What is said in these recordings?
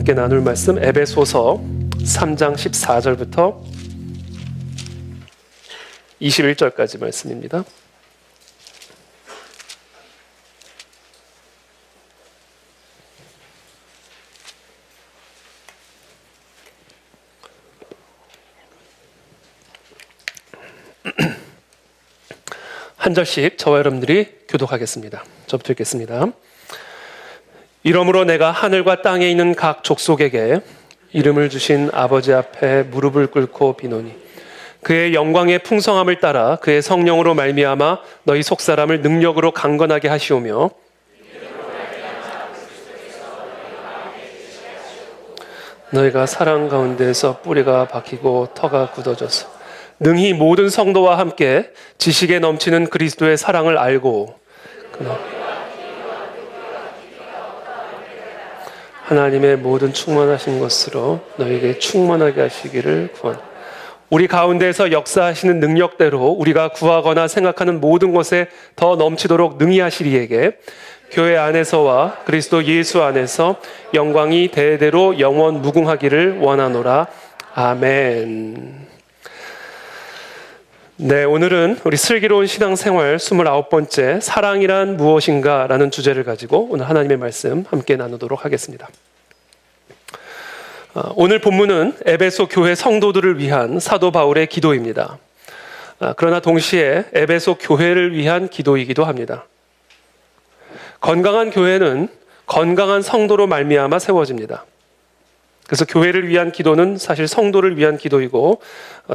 함께 나눌 말씀 에베소서 3장 14절부터 21절까지 말씀입니다. 한 절씩 저와 여러분들이 교독하겠습니다. 저부터 읽겠습니다. 이러므로 내가 하늘과 땅에 있는 각 족속에게 이름을 주신 아버지 앞에 무릎을 꿇고 비노니 그의 영광의 풍성함을 따라 그의 성령으로 말미암아 너희 속사람을 능력으로 강건하게 하시오며 너희가 사랑 가운데에서 뿌리가 박히고 터가 굳어져서 능히 모든 성도와 함께 지식에 넘치는 그리스도의 사랑을 알고 하나님의 모든 충만하신 것으로 너희에게 충만하게 하시기를 구한다. 우리 가운데에서 역사하시는 능력대로 우리가 구하거나 생각하는 모든 것에 더 넘치도록 능히 하시리에게 교회 안에서와 그리스도 예수 안에서 영광이 대대로 영원 무궁하기를 원하노라. 아멘. 네, 오늘은 우리 슬기로운 신앙생활 29번째 사랑이란 무엇인가 라는 주제를 가지고 오늘 하나님의 말씀 함께 나누도록 하겠습니다. 오늘 본문은 에베소 교회 성도들을 위한 사도 바울의 기도입니다. 그러나 동시에 에베소 교회를 위한 기도이기도 합니다. 건강한 교회는 건강한 성도로 말미암아 세워집니다. 그래서 교회를 위한 기도는 사실 성도를 위한 기도이고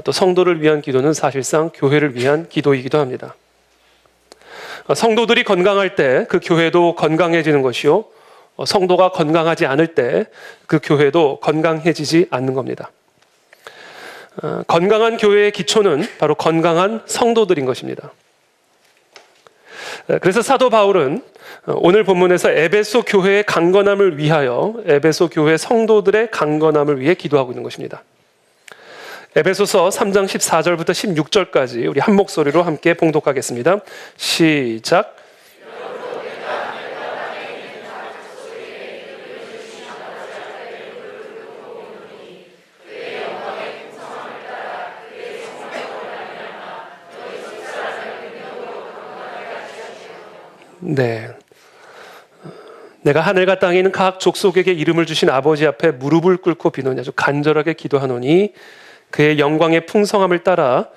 또 성도를 위한 기도는 사실상 교회를 위한 기도이기도 합니다. 성도들이 건강할 때 그 교회도 건강해지는 것이요, 성도가 건강하지 않을 때 그 교회도 건강해지지 않는 겁니다. 건강한 교회의 기초는 바로 건강한 성도들인 것입니다. 그래서 사도 바울은 오늘 본문에서 에베소 교회의 강건함을 위하여 에베소 교회 성도들의 강건함을 위해 기도하고 있는 것입니다. 에베소서 3장 14절부터 16절까지 우리 한 목소리로 함께 봉독하겠습니다. 시작. 네, 내가 하늘과 땅에 있는 각 족속에게 이름을 주신 아버지 앞에 무릎을 꿇고 비노니 아주 간절하게 기도하노니 그의 영광의 풍성함을 따라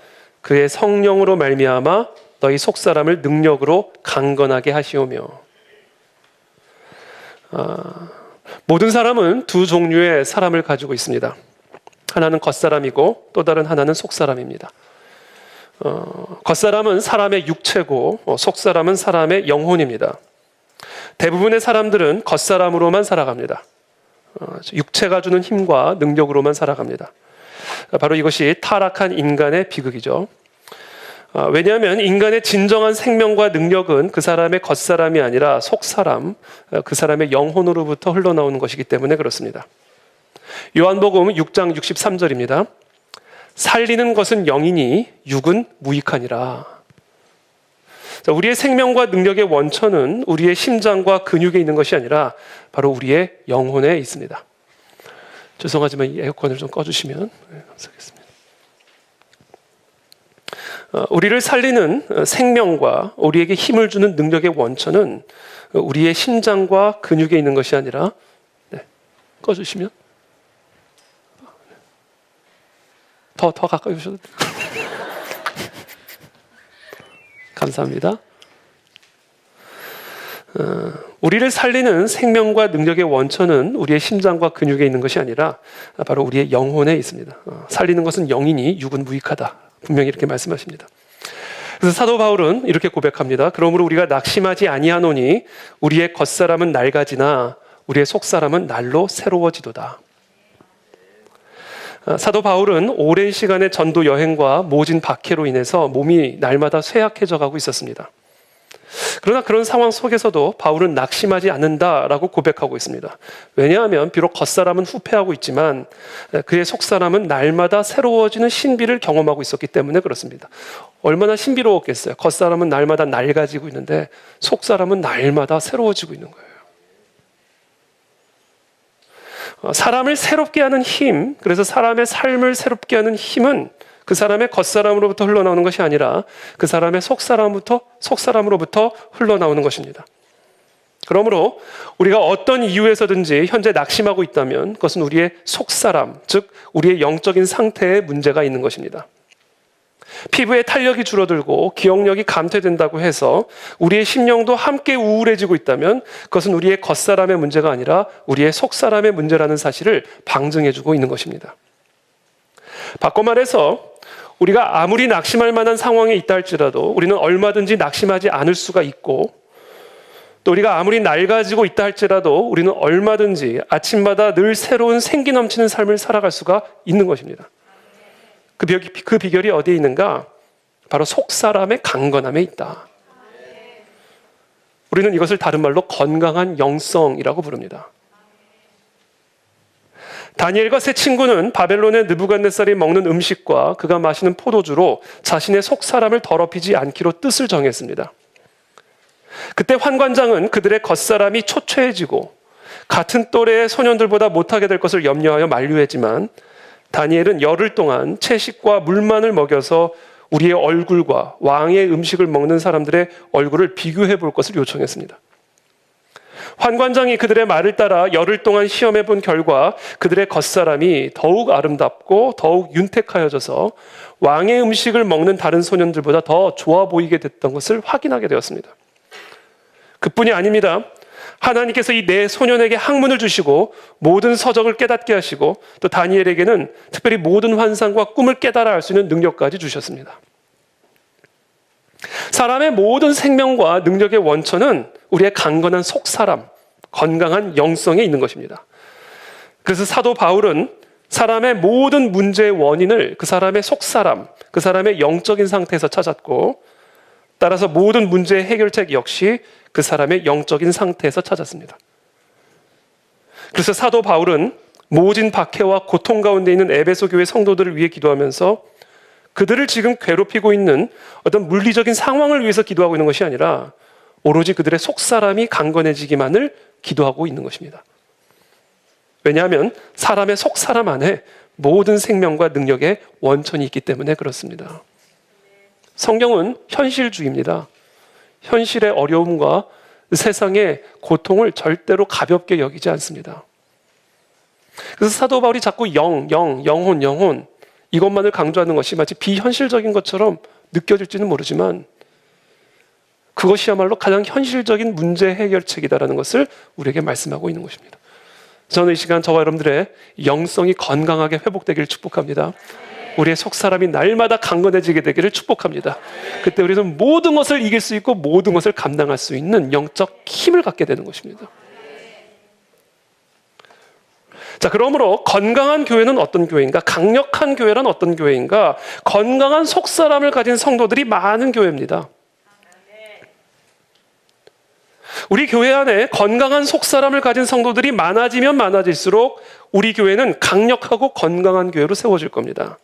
그의 성령으로 말미암아 너희 속사람을 능력으로 강건하게 하시오며. 모든 사람은 두 종류의 사람을 가지고 있습니다. 하나는 겉사람이고 또 다른 하나는 속사람입니다. 겉사람은 사람의 육체고 속사람은 사람의 영혼입니다. 대부분의 사람들은 겉사람으로만 살아갑니다. 육체가 주는 힘과 능력으로만 살아갑니다. 바로 이것이 타락한 인간의 비극이죠. 왜냐하면 인간의 진정한 생명과 능력은 그 사람의 겉사람이 아니라 속사람, 그 사람의 영혼으로부터 흘러나오는 것이기 때문에 그렇습니다. 요한복음 6장 63절입니다. 살리는 것은 영이니 육은 무익하니라. 우리의 생명과 능력의 원천은 우리의 심장과 근육에 있는 것이 아니라 바로 우리의 영혼에 있습니다. 죄송하지만 이 에어컨을 좀 꺼주시면 감사하겠습니다. 우리를 살리는 생명과 우리에게 힘을 주는 능력의 원천은 우리의 심장과 근육에 있는 것이 아니라 꺼주시면 더 가까이 오셔도 돼요. 감사합니다. 우리를 살리는 생명과 능력의 원천은 우리의 심장과 근육에 있는 것이 아니라 바로 우리의 영혼에 있습니다. 살리는 것은 영이니 육은 무익하다. 분명히 이렇게 말씀하십니다. 그래서 사도 바울은 이렇게 고백합니다. 그러므로 우리가 낙심하지 아니하노니 우리의 겉사람은 낡아지나 우리의 속사람은 날로 새로워지도다. 사도 바울은 오랜 시간의 전도 여행과 모진 박해로 인해서 몸이 날마다 쇠약해져 가고 있었습니다. 그러나 그런 상황 속에서도 바울은 낙심하지 않는다라고 고백하고 있습니다. 왜냐하면 비록 겉사람은 후패하고 있지만 그의 속사람은 날마다 새로워지는 신비를 경험하고 있었기 때문에 그렇습니다. 얼마나 신비로웠겠어요. 겉사람은 날마다 낡아지고 있는데 속사람은 날마다 새로워지고 있는 거예요. 사람을 새롭게 하는 힘, 그래서 사람의 삶을 새롭게 하는 힘은 그 사람의 겉사람으로부터 흘러나오는 것이 아니라 그 사람의 속사람으로부터 흘러나오는 것입니다. 그러므로 우리가 어떤 이유에서든지 현재 낙심하고 있다면 그것은 우리의 속사람, 즉 우리의 영적인 상태에 문제가 있는 것입니다. 피부의 탄력이 줄어들고 기억력이 감퇴된다고 해서 우리의 심령도 함께 우울해지고 있다면 그것은 우리의 겉사람의 문제가 아니라 우리의 속사람의 문제라는 사실을 방증해주고 있는 것입니다. 바꿔 말해서 우리가 아무리 낙심할 만한 상황에 있다 할지라도 우리는 얼마든지 낙심하지 않을 수가 있고, 또 우리가 아무리 낡아지고 있다 할지라도 우리는 얼마든지 아침마다 늘 새로운 생기 넘치는 삶을 살아갈 수가 있는 것입니다. 그 비결이 어디에 있는가? 바로 속사람의 강건함에 있다. 우리는 이것을 다른 말로 건강한 영성이라고 부릅니다. 다니엘과 세 친구는 바벨론의 느부갓네살이 먹는 음식과 그가 마시는 포도주로 자신의 속사람을 더럽히지 않기로 뜻을 정했습니다. 그때 환관장은 그들의 겉사람이 초췌해지고 같은 또래의 소년들보다 못하게 될 것을 염려하여 만류했지만 다니엘은 열흘 동안 채식과 물만을 먹여서 우리의 얼굴과 왕의 음식을 먹는 사람들의 얼굴을 비교해 볼 것을 요청했습니다. 환관장이 그들의 말을 따라 열흘 동안 시험해 본 결과 그들의 겉사람이 더욱 아름답고 더욱 윤택하여져서 왕의 음식을 먹는 다른 소년들보다 더 좋아 보이게 됐던 것을 확인하게 되었습니다. 그뿐이 아닙니다. 하나님께서 이 네 소년에게 학문을 주시고 모든 서적을 깨닫게 하시고 또 다니엘에게는 특별히 모든 환상과 꿈을 깨달아 알 수 있는 능력까지 주셨습니다. 사람의 모든 생명과 능력의 원천은 우리의 강건한 속사람, 건강한 영성에 있는 것입니다. 그래서 사도 바울은 사람의 모든 문제의 원인을 그 사람의 속사람, 그 사람의 영적인 상태에서 찾았고, 따라서 모든 문제의 해결책 역시 그 사람의 영적인 상태에서 찾았습니다. 그래서 사도 바울은 모진 박해와 고통 가운데 있는 에베소 교회 성도들을 위해 기도하면서 그들을 지금 괴롭히고 있는 어떤 물리적인 상황을 위해서 기도하고 있는 것이 아니라 오로지 그들의 속사람이 강건해지기만을 기도하고 있는 것입니다. 왜냐하면 사람의 속사람 안에 모든 생명과 능력의 원천이 있기 때문에 그렇습니다. 성경은 현실주의입니다. 현실의 어려움과 세상의 고통을 절대로 가볍게 여기지 않습니다. 그래서 사도 바울이 자꾸 영혼 이것만을 강조하는 것이 마치 비현실적인 것처럼 느껴질지는 모르지만 그것이야말로 가장 현실적인 문제 해결책이다라는 것을 우리에게 말씀하고 있는 것입니다. 저는 이 시간 저와 여러분들의 영성이 건강하게 회복되기를 축복합니다. 우리의 속사람이 날마다 강건해지게 되기를 축복합니다. 그때 우리는 모든 것을 이길 수 있고 모든 것을 감당할 수 있는 영적 힘을 갖게 되는 것입니다. 자, 그러므로 건강한 교회는 어떤 교회인가? 강력한 교회란 어떤 교회인가? 건강한 속사람을 가진 성도들이 많은 교회입니다. 우리 교회 안에 건강한 속사람을 가진 성도들이 많아지면 많아질수록 우리 교회는 강력하고 건강한 교회로 세워질 겁니다.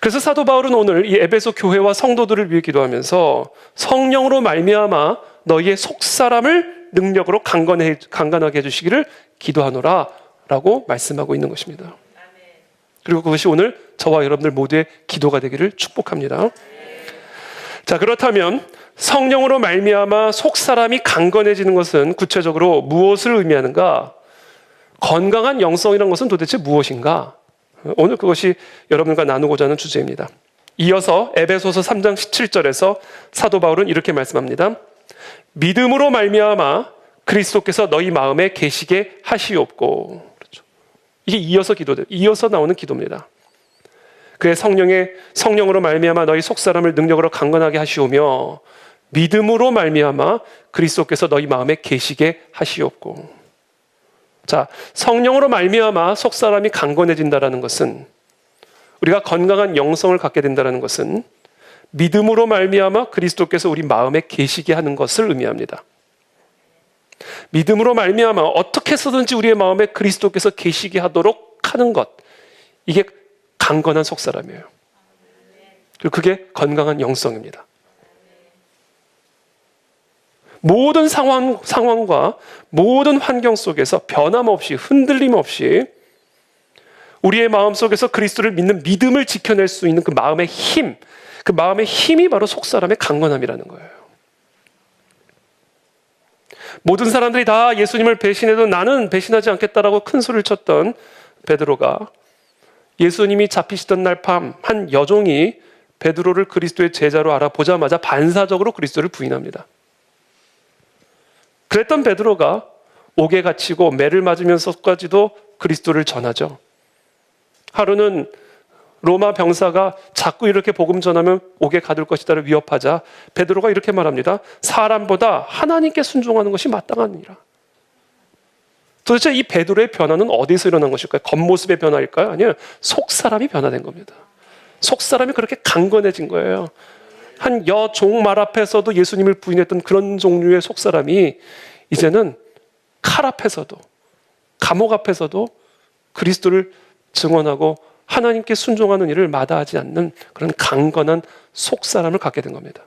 그래서 사도 바울은 오늘 이 에베소 교회와 성도들을 위해 기도하면서 성령으로 말미암아 너희의 속사람을 능력으로 강건하게 해주시기를 기도하노라 라고 말씀하고 있는 것입니다. 그리고 그것이 오늘 저와 여러분들 모두의 기도가 되기를 축복합니다. 자, 그렇다면 성령으로 말미암아 속사람이 강건해지는 것은 구체적으로 무엇을 의미하는가? 건강한 영성이라는 것은 도대체 무엇인가? 오늘 그것이 여러분과 나누고자 하는 주제입니다. 이어서 에베소서 3장 17절에서 사도 바울은 이렇게 말씀합니다. 믿음으로 말미암아 그리스도께서 너희 마음에 계시게 하시옵고. 그렇죠. 이게 이어서 나오는 기도입니다. 그의 성령으로 말미암아 너희 속사람을 능력으로 강건하게 하시오며 믿음으로 말미암아 그리스도께서 너희 마음에 계시게 하시옵고. 자, 성령으로 말미암아 속사람이 강건해진다라는 것은, 우리가 건강한 영성을 갖게 된다라는 것은 믿음으로 말미암아 그리스도께서 우리 마음에 계시게 하는 것을 의미합니다. 믿음으로 말미암아 어떻게 해서든지 우리의 마음에 그리스도께서 계시게 하도록 하는 것, 이게 강건한 속사람이에요. 그리고 그게 건강한 영성입니다. 모든 상황과 모든 환경 속에서 변함없이 흔들림 없이 우리의 마음 속에서 그리스도를 믿는 믿음을 지켜낼 수 있는 그 마음의 힘, 그 마음의 힘이 바로 속사람의 강건함이라는 거예요. 모든 사람들이 다 예수님을 배신해도 나는 배신하지 않겠다라고 큰 소리를 쳤던 베드로가 예수님이 잡히시던 날 밤 한 여종이 베드로를 그리스도의 제자로 알아보자마자 반사적으로 그리스도를 부인합니다. 그랬던 베드로가 옥에 갇히고 매를 맞으면서까지도 그리스도를 전하죠. 하루는 로마 병사가 자꾸 이렇게 복음 전하면 옥에 가둘 것이다를 위협하자 베드로가 이렇게 말합니다. 사람보다 하나님께 순종하는 것이 마땅하니라. 도대체 이 베드로의 변화는 어디서 일어난 것일까요? 겉모습의 변화일까요? 아니요. 속사람이 변화된 겁니다. 속사람이 그렇게 강건해진 거예요. 한 여종 말 앞에서도 예수님을 부인했던 그런 종류의 속사람이 이제는 칼 앞에서도 감옥 앞에서도 그리스도를 증언하고 하나님께 순종하는 일을 마다하지 않는 그런 강건한 속사람을 갖게 된 겁니다.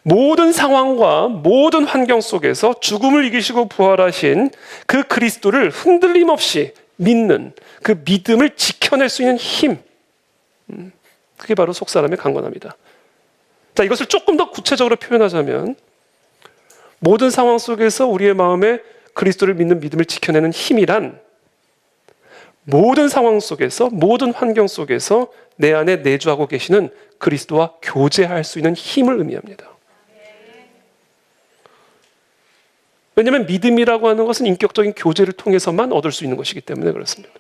모든 상황과 모든 환경 속에서 죽음을 이기시고 부활하신 그 그리스도를 흔들림 없이 믿는 그 믿음을 지켜낼 수 있는 힘, 그게 바로 속사람의 강건함이다. 자, 이것을 조금 더 구체적으로 표현하자면 모든 상황 속에서 우리의 마음에 그리스도를 믿는 믿음을 지켜내는 힘이란 모든 상황 속에서 모든 환경 속에서 내 안에 내주하고 계시는 그리스도와 교제할 수 있는 힘을 의미합니다. 왜냐하면 믿음이라고 하는 것은 인격적인 교제를 통해서만 얻을 수 있는 것이기 때문에 그렇습니다.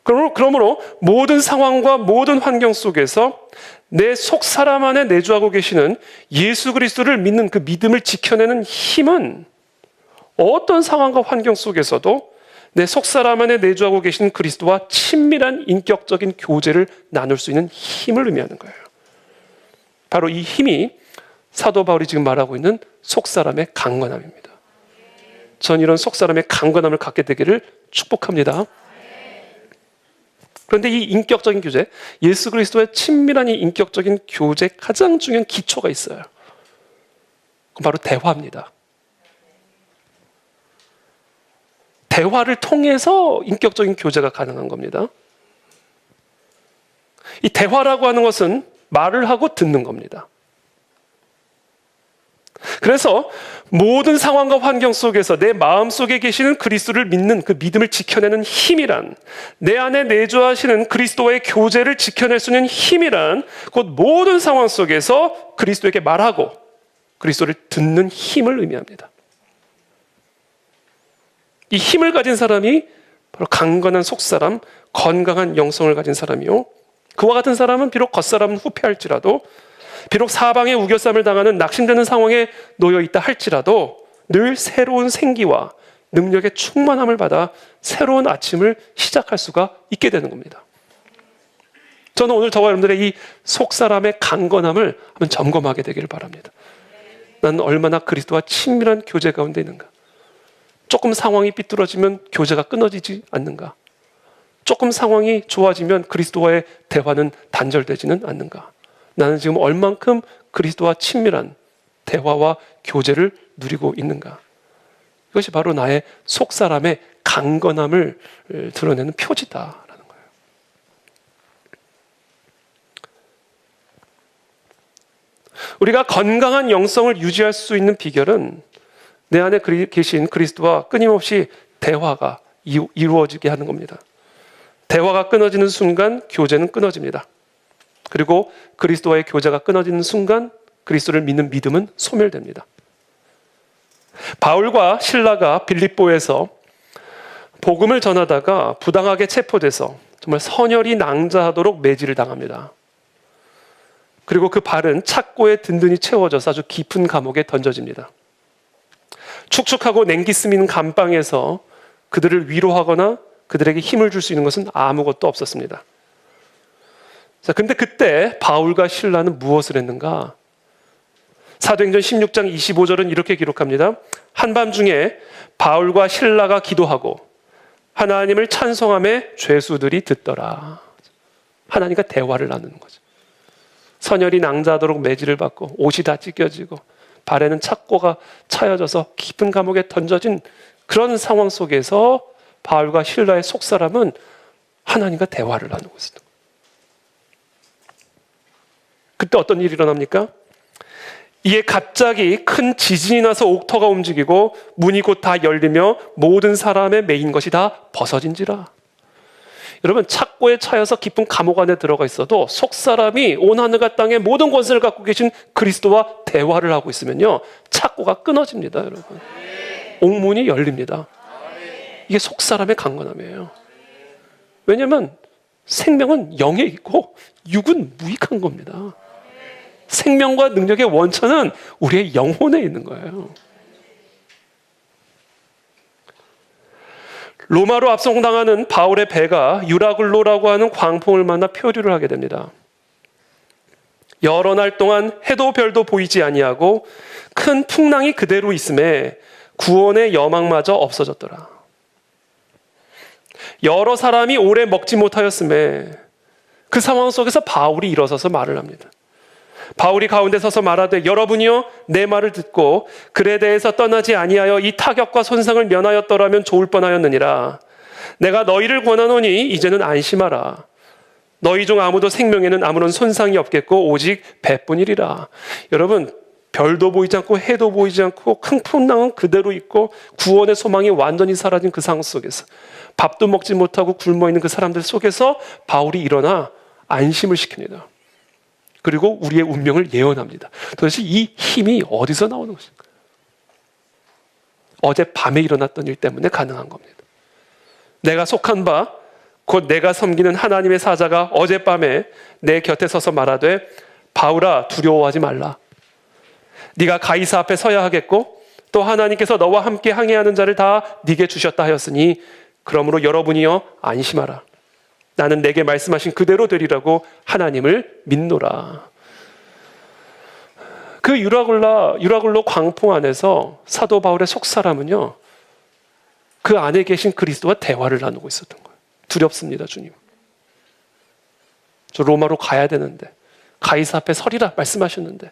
그러므로 모든 상황과 모든 환경 속에서 내 속 사람 안에 내주하고 계시는 예수 그리스도를 믿는 그 믿음을 지켜내는 힘은 어떤 상황과 환경 속에서도 내 속 사람 안에 내주하고 계신 그리스도와 친밀한 인격적인 교제를 나눌 수 있는 힘을 의미하는 거예요. 바로 이 힘이 사도 바울이 지금 말하고 있는 속 사람의 강건함입니다. 전 이런 속 사람의 강건함을 갖게 되기를 축복합니다. 그런데 이 인격적인 교제, 예수 그리스도의 친밀한 이 인격적인 교제 가장 중요한 기초가 있어요. 그건 바로 대화입니다. 대화를 통해서 인격적인 교제가 가능한 겁니다. 이 대화라고 하는 것은 말을 하고 듣는 겁니다. 그래서 모든 상황과 환경 속에서 내 마음속에 계시는 그리스도를 믿는 그 믿음을 지켜내는 힘이란, 내 안에 내주하시는 그리스도와의 교제를 지켜낼 수 있는 힘이란 곧 모든 상황 속에서 그리스도에게 말하고 그리스도를 듣는 힘을 의미합니다. 이 힘을 가진 사람이 바로 강건한 속사람, 건강한 영성을 가진 사람이요, 그와 같은 사람은 비록 겉사람은 후패할지라도, 비록 사방에 우겨쌈을 당하는 낙심되는 상황에 놓여 있다 할지라도 늘 새로운 생기와 능력의 충만함을 받아 새로운 아침을 시작할 수가 있게 되는 겁니다. 저는 오늘 저와 여러분들의 이 속사람의 강건함을 한번 점검하게 되기를 바랍니다. 나는 얼마나 그리스도와 친밀한 교제 가운데 있는가? 조금 상황이 삐뚤어지면 교제가 끊어지지 않는가? 조금 상황이 좋아지면 그리스도와의 대화는 단절되지는 않는가? 나는 지금 얼만큼 그리스도와 친밀한 대화와 교제를 누리고 있는가? 이것이 바로 나의 속사람의 강건함을 드러내는 표지다라는 거예요. 우리가 건강한 영성을 유지할 수 있는 비결은 내 안에 계신 그리스도와 끊임없이 대화가 이루어지게 하는 겁니다. 대화가 끊어지는 순간 교제는 끊어집니다. 그리고 그리스도와의 교제가 끊어지는 순간 그리스도를 믿는 믿음은 소멸됩니다. 바울과 실라가 빌립보에서 복음을 전하다가 부당하게 체포돼서 정말 선혈이 낭자하도록 매질을 당합니다. 그리고 그 발은 착고에 든든히 채워져서 아주 깊은 감옥에 던져집니다. 축축하고 냉기 스미는 감방에서 그들을 위로하거나 그들에게 힘을 줄 수 있는 것은 아무것도 없었습니다. 자, 근데 그때 바울과 실라는 무엇을 했는가? 사도행전 16장 25절은 이렇게 기록합니다. 한밤중에 바울과 실라가 기도하고 하나님을 찬송하며 죄수들이 듣더라. 하나님과 대화를 나누는 거죠. 선열이 낭자하도록 매질을 받고 옷이 다 찢겨지고 발에는 착고가 차여져서 깊은 감옥에 던져진 그런 상황 속에서 바울과 실라의 속사람은 하나님과 대화를 나누고 있었던 거예요. 그때 어떤 일이 일어납니까? 이에 갑자기 큰 지진이 나서 옥터가 움직이고 문이 곧 다 열리며 모든 사람의 매인 것이 다 벗어진지라. 여러분, 착고에 차여서 깊은 감옥 안에 들어가 있어도 속사람이 온 하늘과 땅의 모든 권세를 갖고 계신 그리스도와 대화를 하고 있으면요, 착고가 끊어집니다. 여러분, 옥문이 열립니다. 이게 속사람의 강건함이에요. 왜냐하면 생명은 영에 있고 육은 무익한 겁니다. 생명과 능력의 원천은 우리의 영혼에 있는 거예요. 로마로 압송당하는 바울의 배가 유라굴로라고 하는 광풍을 만나 표류를 하게 됩니다. 여러 날 동안 해도 별도 보이지 아니하고 큰 풍랑이 그대로 있음에 구원의 여망마저 없어졌더라. 여러 사람이 오래 먹지 못하였음에 그 상황 속에서 바울이 일어서서 말을 합니다. 바울이 가운데 서서 말하되 여러분이요 내 말을 듣고 글에 대해서 떠나지 아니하여 이 타격과 손상을 면하였더라면 좋을 뻔하였느니라. 내가 너희를 권하노니 이제는 안심하라. 너희 중 아무도 생명에는 아무런 손상이 없겠고 오직 배뿐이리라. 여러분, 별도 보이지 않고 해도 보이지 않고 큰 풍랑은 그대로 있고 구원의 소망이 완전히 사라진 그 상황 속에서 밥도 먹지 못하고 굶어있는 그 사람들 속에서 바울이 일어나 안심을 시킵니다. 그리고 우리의 운명을 예언합니다. 도대체 이 힘이 어디서 나오는 것인가? 어젯밤에 일어났던 일 때문에 가능한 겁니다. 내가 속한 바, 곧 내가 섬기는 하나님의 사자가 어젯밤에 내 곁에 서서 말하되 바울아 두려워하지 말라. 네가 가이사 앞에 서야 하겠고 또 하나님께서 너와 함께 항해하는 자를 다 네게 주셨다 하였으니 그러므로 여러분이여 안심하라. 나는 내게 말씀하신 그대로 되리라고 하나님을 믿노라. 그 유라굴로 광풍 안에서 사도 바울의 속사람은요, 그 안에 계신 그리스도와 대화를 나누고 있었던 거예요. 두렵습니다, 주님. 저 로마로 가야 되는데 가이사 앞에 서리라 말씀하셨는데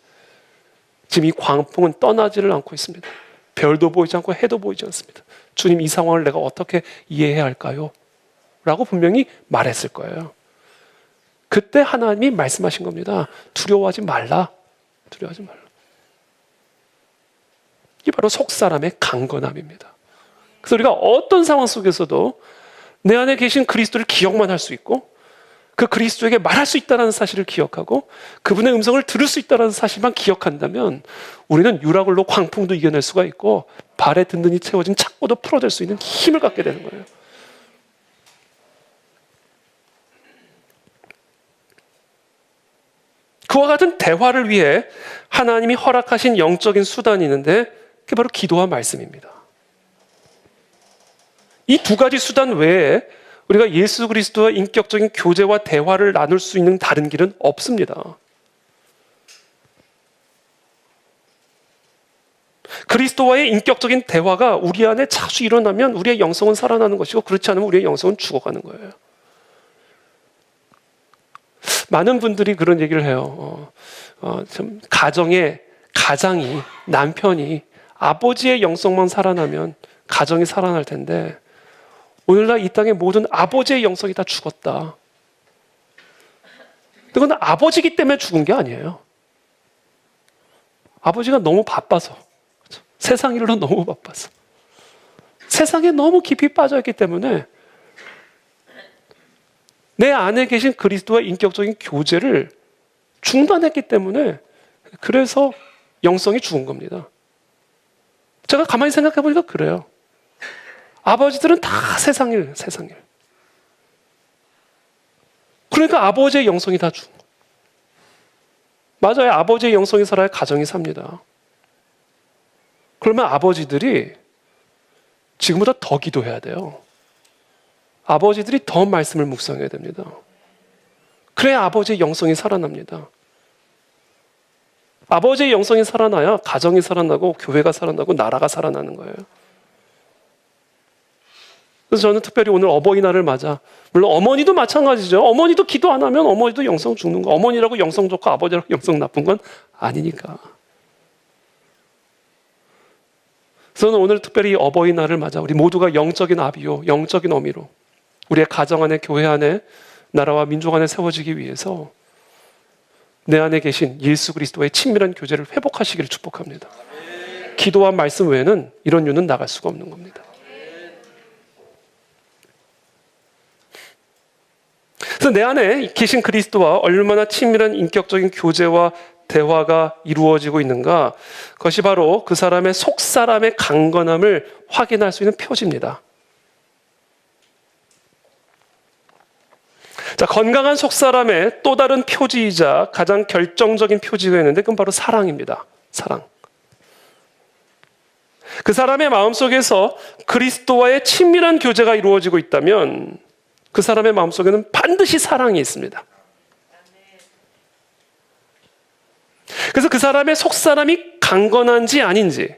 지금 이 광풍은 떠나지를 않고 있습니다. 별도 보이지 않고 해도 보이지 않습니다. 주님, 이 상황을 내가 어떻게 이해해야 할까요? 라고 분명히 말했을 거예요. 그때 하나님이 말씀하신 겁니다. 두려워하지 말라. 두려워하지 말라. 이게 바로 속사람의 강건함입니다. 그래서 우리가 어떤 상황 속에서도 내 안에 계신 그리스도를 기억만 할 수 있고 그 그리스도에게 말할 수 있다는 사실을 기억하고 그분의 음성을 들을 수 있다는 사실만 기억한다면 우리는 유라굴로 광풍도 이겨낼 수가 있고 발에 든든히 채워진 착고도 풀어낼 수 있는 힘을 갖게 되는 거예요. 그와 같은 대화를 위해 하나님이 허락하신 영적인 수단이 있는데 그게 바로 기도와 말씀입니다. 이 두 가지 수단 외에 우리가 예수 그리스도와 인격적인 교제와 대화를 나눌 수 있는 다른 길은 없습니다. 그리스도와의 인격적인 대화가 우리 안에 자주 일어나면 우리의 영성은 살아나는 것이고 그렇지 않으면 우리의 영성은 죽어가는 거예요. 많은 분들이 그런 얘기를 해요. 가장이, 남편이 아버지의 영성만 살아나면 가정이 살아날 텐데 오늘날 이 땅의 모든 아버지의 영성이 다 죽었다. 그건 아버지이기 때문에 죽은 게 아니에요. 아버지가 너무 바빠서, 세상 일로 너무 바빠서, 세상에 너무 깊이 빠져있기 때문에 내 안에 계신 그리스도와 인격적인 교제를 중단했기 때문에 그래서 영성이 죽은 겁니다. 제가 가만히 생각해 보니까 그래요. 아버지들은 다 세상 일. 그러니까 아버지의 영성이 다 죽은 거예요. 맞아요. 아버지의 영성이 살아야 가정이 삽니다. 그러면 아버지들이 지금보다 더 기도해야 돼요. 아버지들이 더 말씀을 묵상해야 됩니다. 그래야 아버지의 영성이 살아납니다. 아버지의 영성이 살아나야 가정이 살아나고 교회가 살아나고 나라가 살아나는 거예요. 그래서 저는 특별히 오늘 어버이날을 맞아, 물론 어머니도 마찬가지죠. 어머니도 기도 안 하면 어머니도 영성 죽는 거. 어머니라고 영성 좋고 아버지라고 영성 나쁜 건 아니니까. 저는 오늘 특별히 어버이날을 맞아 우리 모두가 영적인 아비요, 영적인 어미로 우리의 가정 안에, 교회 안에, 나라와 민족 안에 세워지기 위해서 내 안에 계신 예수 그리스도의 친밀한 교제를 회복하시기를 축복합니다. 기도와 말씀 외에는 이런 유는 나갈 수가 없는 겁니다. 그래서 내 안에 계신 그리스도와 얼마나 친밀한 인격적인 교제와 대화가 이루어지고 있는가, 그것이 바로 그 사람의 속사람의 강건함을 확인할 수 있는 표지입니다. 자, 건강한 속사람의 또 다른 표지이자 가장 결정적인 표지가 있는데 그건 바로 사랑입니다. 사랑. 그 사람의 마음속에서 그리스도와의 친밀한 교제가 이루어지고 있다면 그 사람의 마음속에는 반드시 사랑이 있습니다. 그래서 그 사람의 속사람이 강건한지 아닌지,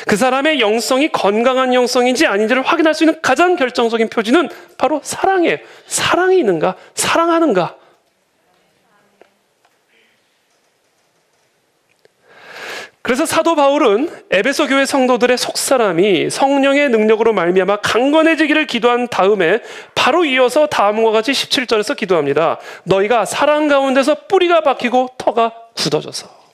그 사람의 영성이 건강한 영성인지 아닌지를 확인할 수 있는 가장 결정적인 표지는 바로 사랑이에요. 사랑이 있는가? 사랑하는가? 그래서 사도 바울은 에베소 교회 성도들의 속사람이 성령의 능력으로 말미암아 강건해지기를 기도한 다음에 바로 이어서 다음과 같이 17절에서 기도합니다. 너희가 사랑 가운데서 뿌리가 박히고 터가 굳어져서.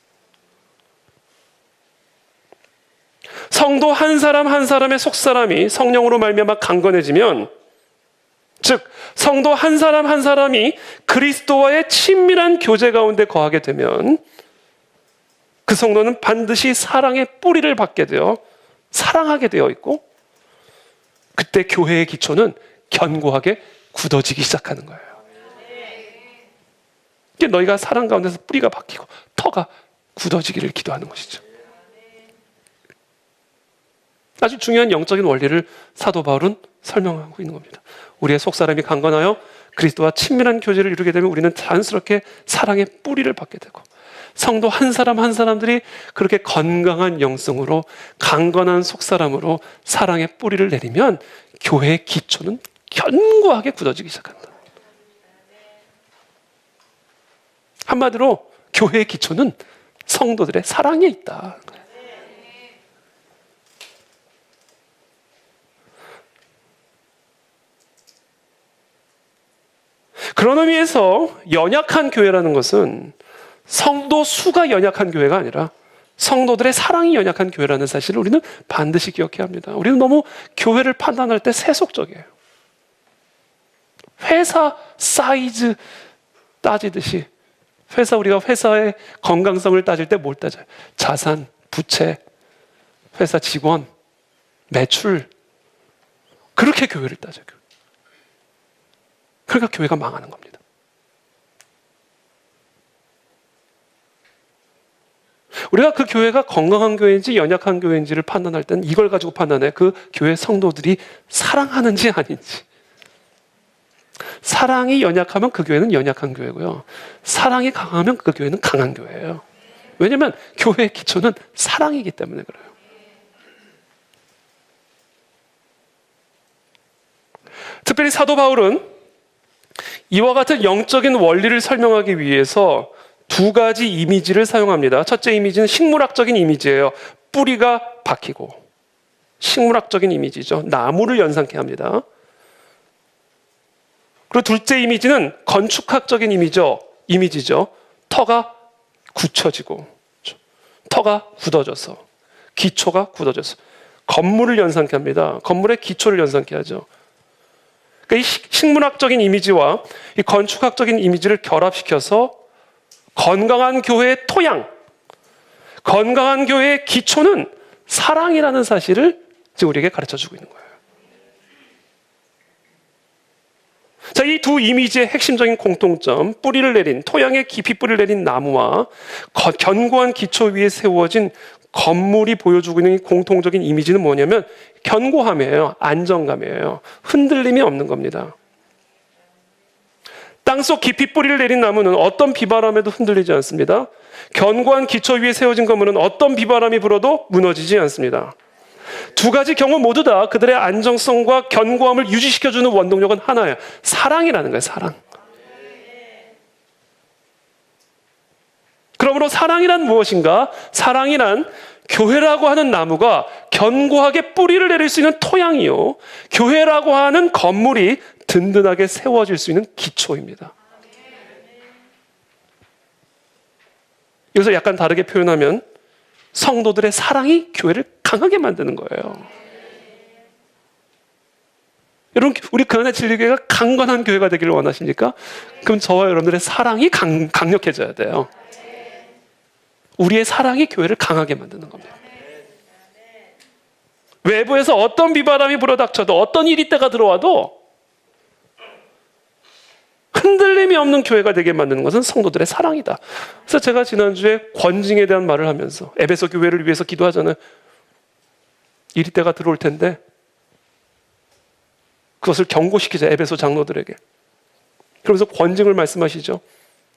성도 한 사람 한 사람의 속사람이 성령으로 말미암아 강건해지면, 즉 성도 한 사람 한 사람이 그리스도와의 친밀한 교제 가운데 거하게 되면 그 성도는 반드시 사랑의 뿌리를 받게 되어 사랑하게 되어 있고, 그때 교회의 기초는 견고하게 굳어지기 시작하는 거예요. 이게 너희가 사랑 가운데서 뿌리가 박히고 터가 굳어지기를 기도하는 것이죠. 아주 중요한 영적인 원리를 사도 바울은 설명하고 있는 겁니다. 우리의 속사람이 강건하여 그리스도와 친밀한 교제를 이루게 되면 우리는 자연스럽게 사랑의 뿌리를 받게 되고, 성도 한 사람 한 사람들이 그렇게 건강한 영성으로 강건한 속사람으로 사랑의 뿌리를 내리면 교회의 기초는 견고하게 굳어지기 시작한다. 한마디로 교회의 기초는 성도들의 사랑에 있다. 그런 의미에서 연약한 교회라는 것은 성도 수가 연약한 교회가 아니라 성도들의 사랑이 연약한 교회라는 사실을 우리는 반드시 기억해야 합니다. 우리는 너무 교회를 판단할 때 세속적이에요. 회사 사이즈 따지듯이 우리가 회사의 건강성을 따질 때 뭘 따져요? 자산, 부채, 회사 직원, 매출, 그렇게 교회를 따져요. 그러니까 교회가 망하는 겁니다. 우리가 그 교회가 건강한 교회인지 연약한 교회인지를 판단할 때는 이걸 가지고 판단해. 그 교회 성도들이 사랑하는지 아닌지. 사랑이 연약하면 그 교회는 연약한 교회고요, 사랑이 강하면 그 교회는 강한 교회예요. 왜냐하면 교회의 기초는 사랑이기 때문에 그래요. 특별히 사도 바울은 이와 같은 영적인 원리를 설명하기 위해서 두 가지 이미지를 사용합니다. 첫째 이미지는 식물학적인 이미지예요. 뿌리가 박히고, 식물학적인 이미지죠. 나무를 연상케 합니다. 그리고 둘째 이미지는 건축학적인 이미지죠. 터가 굳혀지고, 터가 굳어져서, 기초가 굳어져서 건물을 연상케 합니다. 건물의 기초를 연상케 하죠. 그러니까 이 식물학적인 이미지와 이 건축학적인 이미지를 결합시켜서 건강한 교회의 토양, 건강한 교회의 기초는 사랑이라는 사실을 지금 우리에게 가르쳐주고 있는 거예요. 자, 이 두 이미지의 핵심적인 공통점, 뿌리를 내린, 토양에 깊이 뿌리를 내린 나무와 견고한 기초 위에 세워진 건물이 보여주고 있는 공통적인 이미지는 뭐냐면 견고함이에요. 안정감이에요. 흔들림이 없는 겁니다. 땅속 깊이 뿌리를 내린 나무는 어떤 비바람에도 흔들리지 않습니다. 견고한 기초 위에 세워진 건물은 어떤 비바람이 불어도 무너지지 않습니다. 두 가지 경우 모두 다 그들의 안정성과 견고함을 유지시켜주는 원동력은 하나예요. 사랑이라는 거예요. 사랑. 그러므로 사랑이란 무엇인가? 사랑이란 교회라고 하는 나무가 견고하게 뿌리를 내릴 수 있는 토양이요, 교회라고 하는 건물이 든든하게 세워질 수 있는 기초입니다. 여기서 약간 다르게 표현하면 성도들의 사랑이 교회를 강하게 만드는 거예요. 여러분, 우리 그안의 진리교회가 강건한 교회가 되기를 원하십니까? 그럼 저와 여러분들의 사랑이 강력해져야 돼요. 우리의 사랑이 교회를 강하게 만드는 겁니다. 외부에서 어떤 비바람이 불어닥쳐도, 어떤 이리때가 들어와도 흔들림이 없는 교회가 되게 만드는 것은 성도들의 사랑이다. 그래서 제가 지난주에 권징에 대한 말을 하면서 에베소 교회를 위해서 기도하잖아요. 이리때가 들어올 텐데 그것을 경고시키자, 에베소 장로들에게. 그러면서 권징을 말씀하시죠.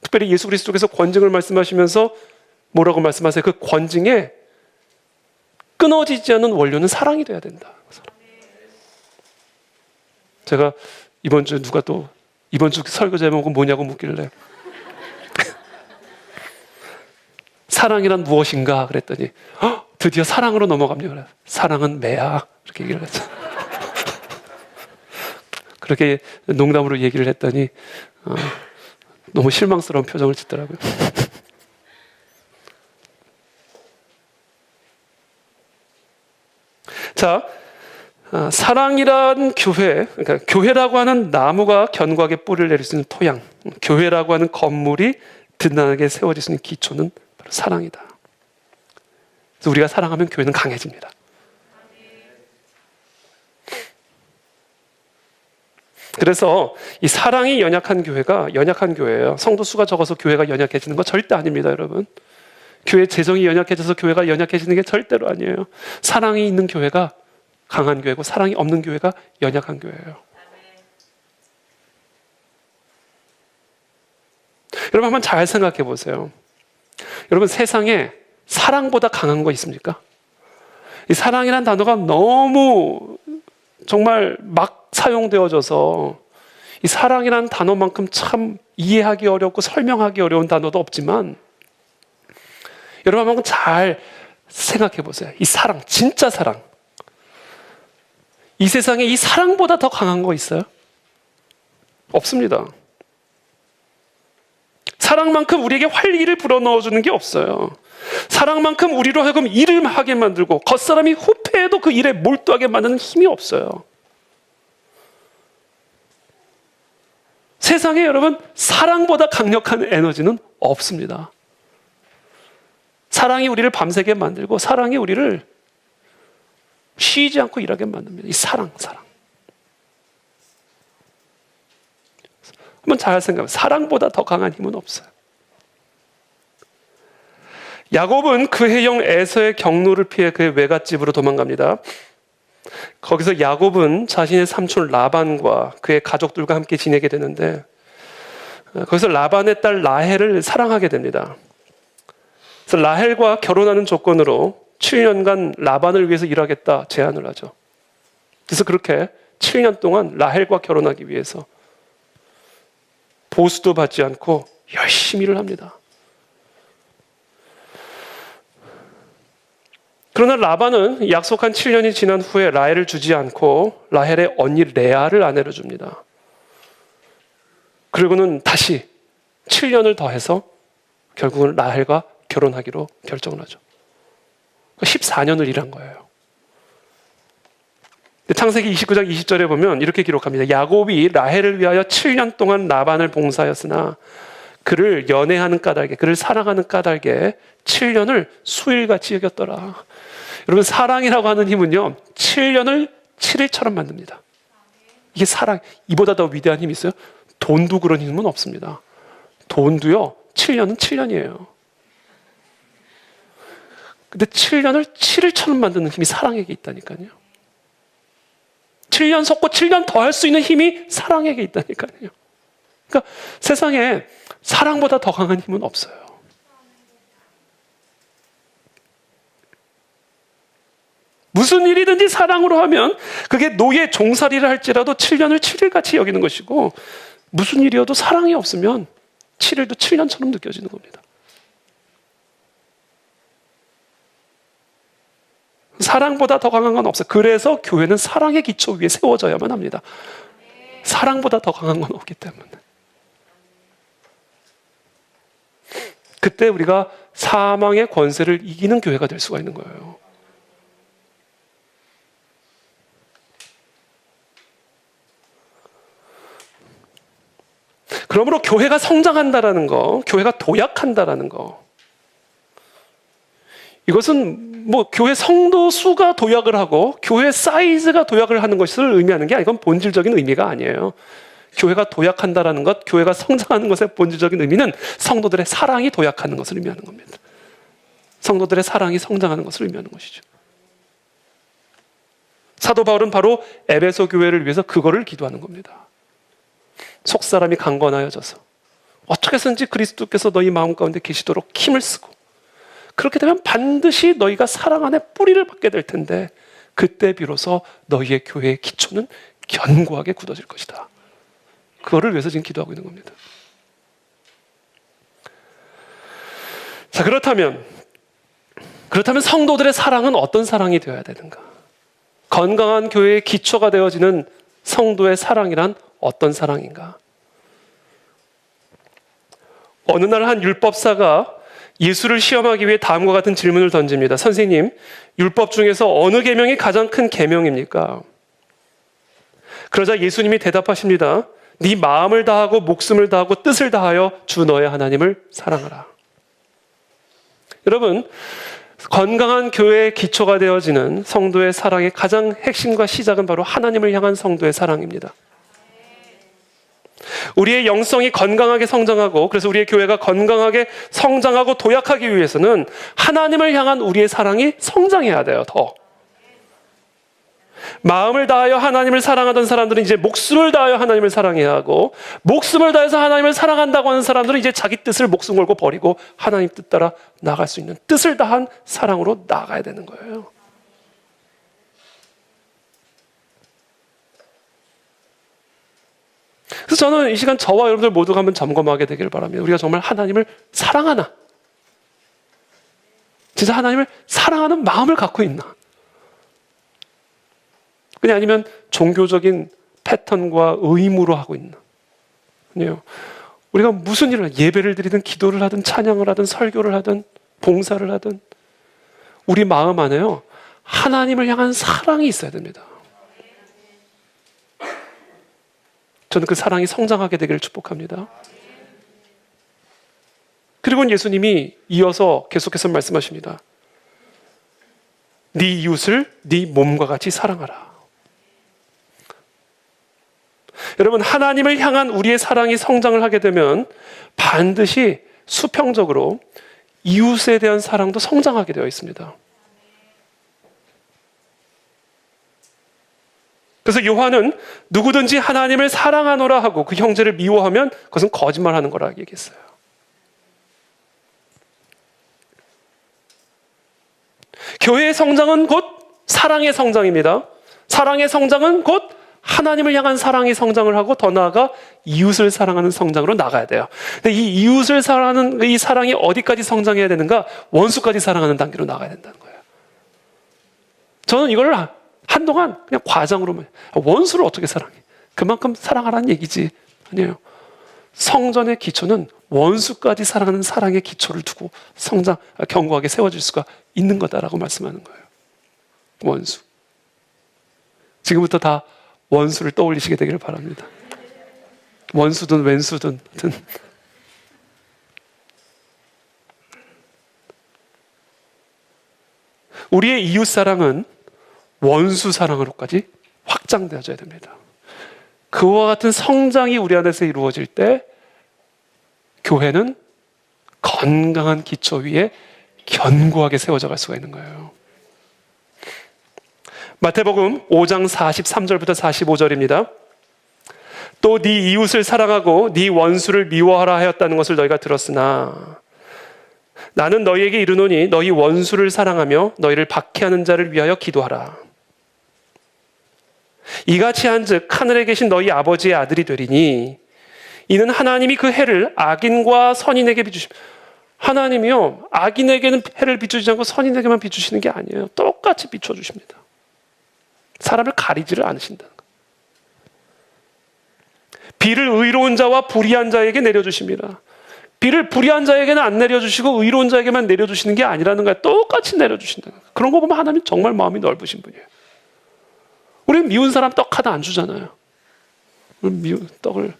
특별히 예수 그리스도께서 권징을 말씀하시면서 뭐라고 말씀하세요? 그 권징에 끊어지지 않는 원료는 사랑이 돼야 된다. 제가 이번 주 누가 또 이번 주 설교 제목은 뭐냐고 묻길래 사랑이란 무엇인가 그랬더니 드디어 사랑으로 넘어갑니다. 사랑은 매야, 이렇게 얘기를 했죠. 그렇게 농담으로 얘기를 했더니 너무 실망스러운 표정을 짓더라고요. 자, 사랑이란 교회, 그러니까 교회라고 하는 나무가 견고하게 뿌리를 내릴 수 있는 토양, 교회라고 하는 건물이 든든하게 세워질 수 있는 기초는 바로 사랑이다. 그래서 우리가 사랑하면 교회는 강해집니다. 그래서 이 사랑이 연약한 교회가 연약한 교회예요. 성도 수가 적어서 교회가 연약해지는 거 절대 아닙니다, 여러분. 교회 재정이 연약해져서 교회가 연약해지는 게 절대로 아니에요. 사랑이 있는 교회가 강한 교회고 사랑이 없는 교회가 연약한 교회예요. 여러분 한번 잘 생각해 보세요. 여러분, 세상에 사랑보다 강한 거 있습니까? 이 사랑이라는 단어가 너무 정말 막 사용되어져서 이 사랑이라는 단어만큼 참 이해하기 어렵고 설명하기 어려운 단어도 없지만, 여러분 한번 잘 생각해 보세요. 이 사랑, 진짜 사랑. 이 세상에 이 사랑보다 더 강한 거 있어요? 없습니다. 사랑만큼 우리에게 활기를 불어넣어주는 게 없어요. 사랑만큼 우리로 하여금 일을 하게 만들고 겉사람이 후패해도 그 일에 몰두하게 만드는 힘이 없어요. 세상에 여러분, 사랑보다 강력한 에너지는 없습니다. 사랑이 우리를 밤새게 만들고 사랑이 우리를 쉬지 않고 일하게 만듭니다. 이 사랑. 한번 잘 생각해보세요. 사랑보다 더 강한 힘은 없어요. 야곱은 그의 형 에서의 경노를 피해 그의 외갓집으로 도망갑니다. 거기서 야곱은 자신의 삼촌 라반과 그의 가족들과 함께 지내게 되는데, 거기서 라반의 딸 라헬을 사랑하게 됩니다. 그래서 라헬과 결혼하는 조건으로 7년간 라반을 위해서 일하겠다 제안을 하죠. 그래서 그렇게 7년 동안 라헬과 결혼하기 위해서 보수도 받지 않고 열심히 일을 합니다. 그러나 라반은 약속한 7년이 지난 후에 라헬을 주지 않고 라헬의 언니 레아를 아내로 줍니다. 그리고는 다시 7년을 더해서 결국은 라헬과 결혼하기로 결정을 하죠. 14년을 일한 거예요. 창세기 29장 20절에 보면 이렇게 기록합니다. 야곱이 라헬을 위하여 7년 동안 라반을 봉사하였으나 그를 연애하는 까닭에, 그를 사랑하는 까닭에 7년을 수일같이 여겼더라. 여러분, 사랑이라고 하는 힘은요, 7년을 7일처럼 만듭니다. 이게 사랑, 이보다 더 위대한 힘이 있어요? 돈도 그런 힘은 없습니다. 돈도요, 7년은 7년이에요. 근데 7년을 7일처럼 만드는 힘이 사랑에게 있다니까요. 7년 섞고 7년 더 할 수 있는 힘이 사랑에게 있다니까요. 그러니까 세상에 사랑보다 더 강한 힘은 없어요. 무슨 일이든지 사랑으로 하면 그게 노예 종살이를 할지라도 7년을 7일같이 여기는 것이고, 무슨 일이어도 사랑이 없으면 7일도 7년처럼 느껴지는 겁니다. 사랑보다 더 강한 건 없어요. 그래서 교회는 사랑의 기초 위에 세워져야만 합니다. 사랑보다 더 강한 건 없기 때문에. 그때 우리가 사망의 권세를 이기는 교회가 될 수가 있는 거예요. 그러므로 교회가 성장한다라는 거, 교회가 도약한다라는 거, 이것은 뭐 교회 성도 수가 도약을 하고 교회 사이즈가 도약을 하는 것을 의미하는 게, 이건 본질적인 의미가 아니에요. 교회가 도약한다라는 것, 교회가 성장하는 것의 본질적인 의미는 성도들의 사랑이 도약하는 것을 의미하는 겁니다. 성도들의 사랑이 성장하는 것을 의미하는 것이죠. 사도 바울은 바로 에베소 교회를 위해서 그거를 기도하는 겁니다. 속사람이 강건하여져서 어떻게 해서든지 그리스도께서 너희 마음 가운데 계시도록 힘을 쓰고, 그렇게 되면 반드시 너희가 사랑 안에 뿌리를 받게 될 텐데, 그때 비로소 너희의 교회의 기초는 견고하게 굳어질 것이다. 그거를 위해서 지금 기도하고 있는 겁니다. 자, 그렇다면 성도들의 사랑은 어떤 사랑이 되어야 되는가? 건강한 교회의 기초가 되어지는 성도의 사랑이란 어떤 사랑인가? 어느 날 한 율법사가 예수를 시험하기 위해 다음과 같은 질문을 던집니다. 선생님, 율법 중에서 어느 계명이 가장 큰 계명입니까? 그러자 예수님이 대답하십니다. 네 마음을 다하고 목숨을 다하고 뜻을 다하여 주 너의 하나님을 사랑하라. 여러분, 건강한 교회의 기초가 되어지는 성도의 사랑의 가장 핵심과 시작은 바로 하나님을 향한 성도의 사랑입니다. 우리의 영성이 건강하게 성장하고, 그래서 우리의 교회가 건강하게 성장하고 도약하기 위해서는 하나님을 향한 우리의 사랑이 성장해야 돼요. 더 마음을 다하여 하나님을 사랑하던 사람들은 이제 목숨을 다하여 하나님을 사랑해야 하고, 목숨을 다해서 하나님을 사랑한다고 하는 사람들은 이제 자기 뜻을 목숨 걸고 버리고 하나님 뜻 따라 나아갈 수 있는 뜻을 다한 사랑으로 나아가야 되는 거예요. 그래서 저는 이 시간 저와 여러분들 모두가 한번 점검하게 되기를 바랍니다. 우리가 정말 하나님을 사랑하나? 진짜 하나님을 사랑하는 마음을 갖고 있나? 그냥 아니면 종교적인 패턴과 의무로 하고 있나? 아니요. 우리가 무슨 일을, 예배를 드리든 기도를 하든 찬양을 하든 설교를 하든 봉사를 하든 우리 마음 안에요, 하나님을 향한 사랑이 있어야 됩니다. 저는 그 사랑이 성장하게 되기를 축복합니다. 그리고 예수님이 이어서 계속해서 말씀하십니다. 네 이웃을 네 몸과 같이 사랑하라. 여러분, 하나님을 향한 우리의 사랑이 성장을 하게 되면 반드시 수평적으로 이웃에 대한 사랑도 성장하게 되어 있습니다. 그래서 요한은 누구든지 하나님을 사랑하노라 하고 그 형제를 미워하면 그것은 거짓말하는 거라 얘기했어요. 교회의 성장은 곧 사랑의 성장입니다. 사랑의 성장은 곧 하나님을 향한 사랑이 성장을 하고, 더 나아가 이웃을 사랑하는 성장으로 나가야 돼요. 근데 이 이웃을 사랑하는 이 사랑이 어디까지 성장해야 되는가? 원수까지 사랑하는 단계로 나가야 된다는 거예요. 저는 이걸 한동안 그냥 과장으로만, 원수를 어떻게 사랑해? 그만큼 사랑하라는 얘기지. 아니에요. 성전의 기초는 원수까지 사랑하는 사랑의 기초를 두고 견고하게 세워질 수가 있는 거다라고 말씀하는 거예요. 원수. 지금부터 다 원수를 떠올리시게 되기를 바랍니다. 원수든 왼수든. 우리의 이웃 사랑은 원수 사랑으로까지 확장되어져야 됩니다. 그와 같은 성장이 우리 안에서 이루어질 때 교회는 건강한 기초 위에 견고하게 세워져 갈 수가 있는 거예요. 마태복음 5장 43절부터 45절입니다. 또 네 이웃을 사랑하고 네 원수를 미워하라 하였다는 것을 너희가 들었으나 나는 너희에게 이르노니 너희 원수를 사랑하며 너희를 박해하는 자를 위하여 기도하라. 이같이 한즉 하늘에 계신 너희 아버지의 아들이 되리니 이는 하나님이 그 해를 악인과 선인에게 비추십니다. 하나님이요, 악인에게는 해를 비추지 않고 선인에게만 비추시는 게 아니에요. 똑같이 비춰주십니다. 사람을 가리지를 않으신다는 거예요. 비를 의로운 자와 불의한 자에게 내려주십니다. 비를 불의한 자에게는 안 내려주시고 의로운 자에게만 내려주시는 게 아니라는 거예요. 똑같이 내려주신다는 거예요. 그런 거 보면 하나님 정말 마음이 넓으신 분이에요. 우리는 미운 사람 떡 하나 안 주잖아요. 미운 떡을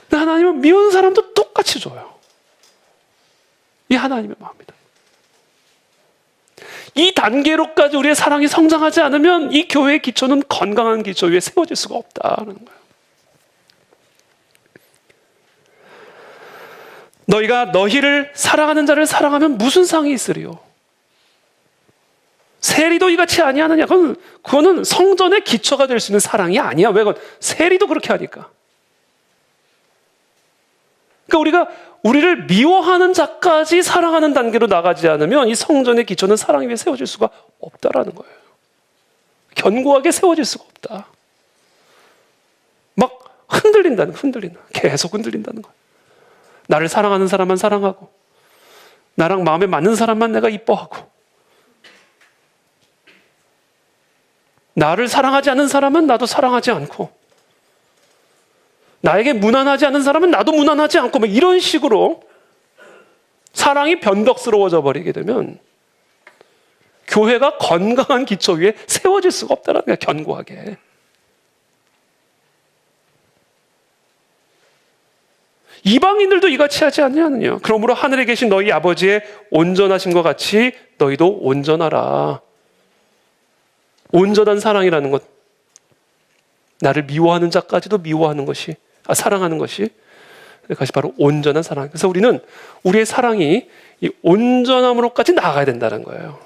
근데 하나님은 미운 사람도 똑같이 줘요. 이 하나님의 마음입니다. 이 단계로까지 우리의 사랑이 성장하지 않으면 이 교회의 기초는 건강한 기초 위에 세워질 수가 없다는 거예요. 너희가 너희를 사랑하는 자를 사랑하면 무슨 상이 있으리요? 세리도 이같이 아니하느냐? 그거는 성전의 기초가 될 수 있는 사랑이 아니야. 왜? 세리도 그렇게 하니까. 그러니까 우리가 우리를 미워하는 자까지 사랑하는 단계로 나가지 않으면 이 성전의 기초는 사랑 위에 세워질 수가 없다라는 거예요. 견고하게 세워질 수가 없다. 막 흔들린다. 계속 흔들린다는 거예요. 나를 사랑하는 사람만 사랑하고 나랑 마음에 맞는 사람만 내가 이뻐하고 나를 사랑하지 않는 사람은 나도 사랑하지 않고 나에게 무난하지 않은 사람은 나도 무난하지 않고 막 이런 식으로 사랑이 변덕스러워져 버리게 되면 교회가 건강한 기초 위에 세워질 수가 없다는 거야. 견고하게. 이방인들도 이같이 하지 않느냐. 그러므로 하늘에 계신 너희 아버지의 온전하심과 같이 너희도 온전하라. 온전한 사랑이라는 것, 나를 미워하는 자까지도 미워하는 것이, 사랑하는 것이, 그것이 바로 온전한 사랑. 그래서 우리는 우리의 사랑이 이 온전함으로까지 나아가야 된다는 거예요.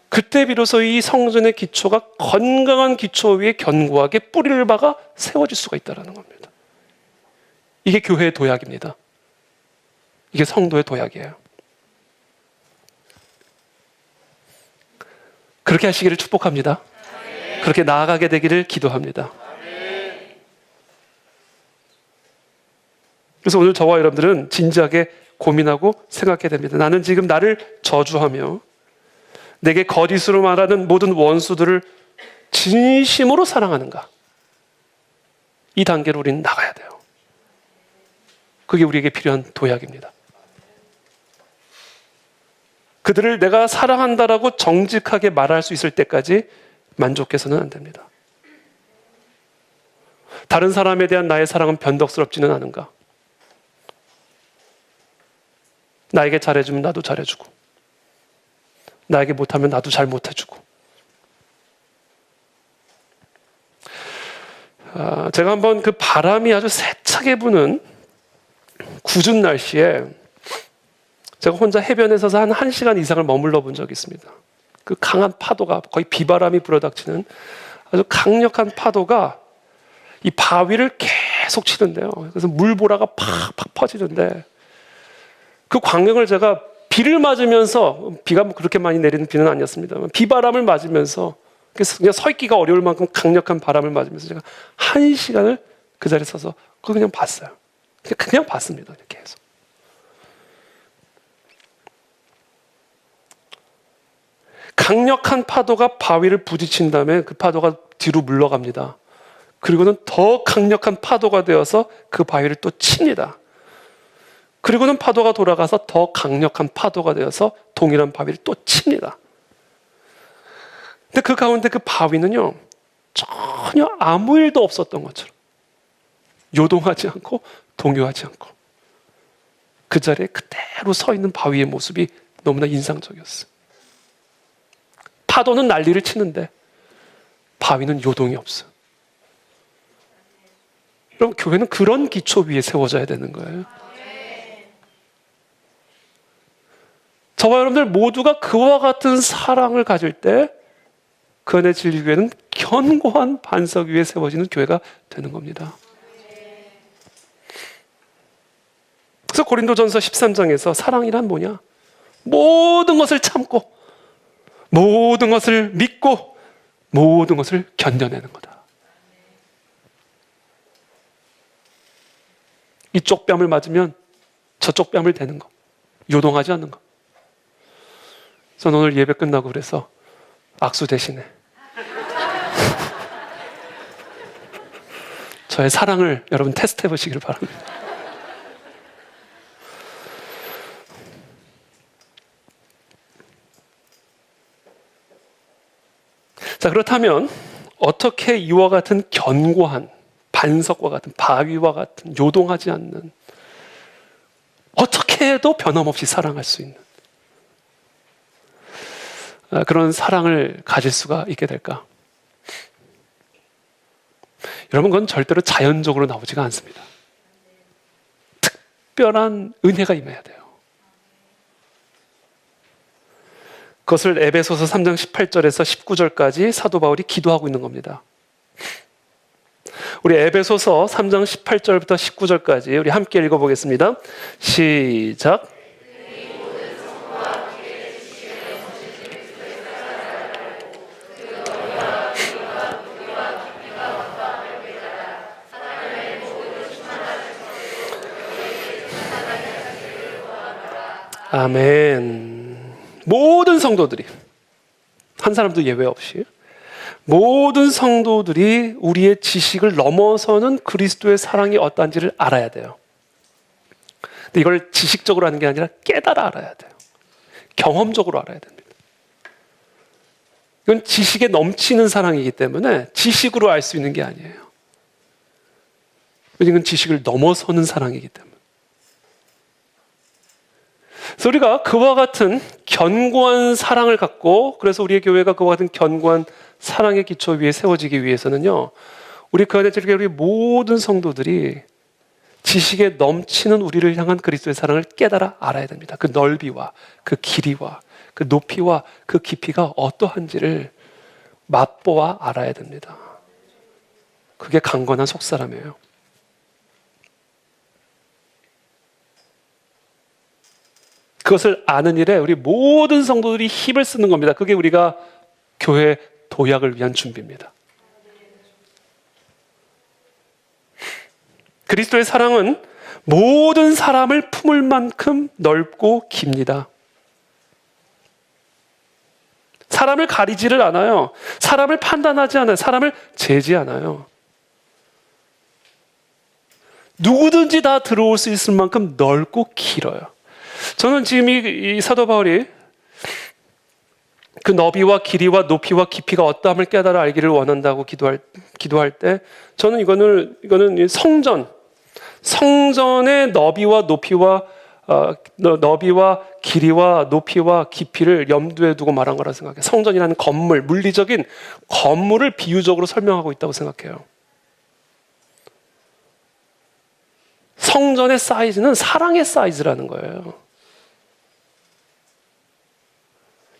그때 비로소 이 성전의 기초가 건강한 기초 위에 견고하게 뿌리를 박아 세워질 수가 있다는 겁니다. 이게 교회의 도약입니다. 이게 성도의 도약이에요. 그렇게 하시기를 축복합니다. 그렇게 나아가게 되기를 기도합니다. 그래서 오늘 저와 여러분들은 진지하게 고민하고 생각해야 됩니다. 나는 지금 나를 저주하며 내게 거짓으로 말하는 모든 원수들을 진심으로 사랑하는가? 이 단계로 우리는 나가야 돼요. 그게 우리에게 필요한 도약입니다. 그들을 내가 사랑한다라고 정직하게 말할 수 있을 때까지 만족해서는 안 됩니다. 다른 사람에 대한 나의 사랑은 변덕스럽지는 않은가? 나에게 잘해주면 나도 잘해주고, 나에게 못하면 나도 잘 못해주고. 제가 한번 그 바람이 아주 세차게 부는 궂은 날씨에 제가 혼자 해변에 서서 한 1시간 이상을 머물러 본 적이 있습니다. 그 강한 파도가, 거의 비바람이 불어닥치는 아주 강력한 파도가 이 바위를 계속 치는데요. 그래서 물보라가 팍팍 퍼지는데 그 광경을 제가 비를 맞으면서, 비가 그렇게 많이 내리는 비는 아니었습니다만 비바람을 맞으면서 그냥 서 있기가 어려울 만큼 강력한 바람을 맞으면서 제가 1시간을 그 자리에 서서 그걸 그냥 봤어요. 그냥 봤습니다. 계속. 강력한 파도가 바위를 부딪힌 다음에 그 파도가 뒤로 물러갑니다. 그리고는 더 강력한 파도가 되어서 그 바위를 또 칩니다. 그리고는 파도가 돌아가서 더 강력한 파도가 되어서 동일한 바위를 또 칩니다. 근데 그 가운데 그 바위는요, 전혀 아무 일도 없었던 것처럼 요동하지 않고 동요하지 않고 그 자리에 그대로 서 있는 바위의 모습이 너무나 인상적이었어요. 파도는 난리를 치는데 바위는 요동이 없어요. 여러분, 교회는 그런 기초 위에 세워져야 되는 거예요. 저와 여러분들 모두가 그와 같은 사랑을 가질 때 그 안에 진리교회는 견고한 반석 위에 세워지는 교회가 되는 겁니다. 그래서 고린도전서 13장에서 사랑이란 뭐냐? 모든 것을 참고, 모든 것을 믿고, 모든 것을 견뎌내는 거다. 이쪽 뺨을 맞으면 저쪽 뺨을 대는 거, 요동하지 않는 거. 저는 오늘 예배 끝나고 그래서 악수 대신에 저의 사랑을 여러분 테스트 해보시길 바랍니다. 자, 그렇다면 어떻게 이와 같은 견고한 반석과 같은 바위와 같은 요동하지 않는, 어떻게 해도 변함없이 사랑할 수 있는 그런 사랑을 가질 수가 있게 될까? 여러분, 그건 절대로 자연적으로 나오지가 않습니다. 특별한 은혜가 임해야 돼요. 그것을 에베소서 3장 18절에서 19절까지 사도 바울이 기도하고 있는 겁니다. 우리 에베소서 3장 18절부터 19절까지 우리 함께 읽어보겠습니다. 시작. 아멘. 모든 성도들이, 한 사람도 예외 없이 모든 성도들이 우리의 지식을 넘어서는 그리스도의 사랑이 어떠한지를 알아야 돼요. 근데 이걸 지식적으로 하는 게 아니라 깨달아 알아야 돼요. 경험적으로 알아야 됩니다. 이건 지식에 넘치는 사랑이기 때문에 지식으로 알 수 있는 게 아니에요. 이건 지식을 넘어서는 사랑이기 때문에. 그래서 우리가 그와 같은 견고한 사랑을 갖고, 그래서 우리의 교회가 그와 같은 견고한 사랑의 기초 위에 세워지기 위해서는요, 우리 그 안에 우리 모든 성도들이 지식에 넘치는 우리를 향한 그리스도의 사랑을 깨달아 알아야 됩니다. 그 넓이와 그 길이와 그 높이와 그 깊이가 어떠한지를 맛보아 알아야 됩니다. 그게 강건한 속사람이에요. 그것을 아는 일에 우리 모든 성도들이 힘을 쓰는 겁니다. 그게 우리가 교회 도약을 위한 준비입니다. 그리스도의 사랑은 모든 사람을 품을 만큼 넓고 깁니다. 사람을 가리지를 않아요. 사람을 판단하지 않아요. 사람을 재지 않아요. 누구든지 다 들어올 수 있을 만큼 넓고 길어요. 저는 지금 이 사도 바울이 그 너비와 길이와 높이와 깊이가 어떠함을 깨달아 알기를 원한다고 기도할 때, 저는 이거는 성전의 너비와 높이와 길이와 높이와 깊이를 염두에 두고 말한 거라 생각해요. 성전이라는 건물, 물리적인 건물을 비유적으로 설명하고 있다고 생각해요. 성전의 사이즈는 사랑의 사이즈라는 거예요.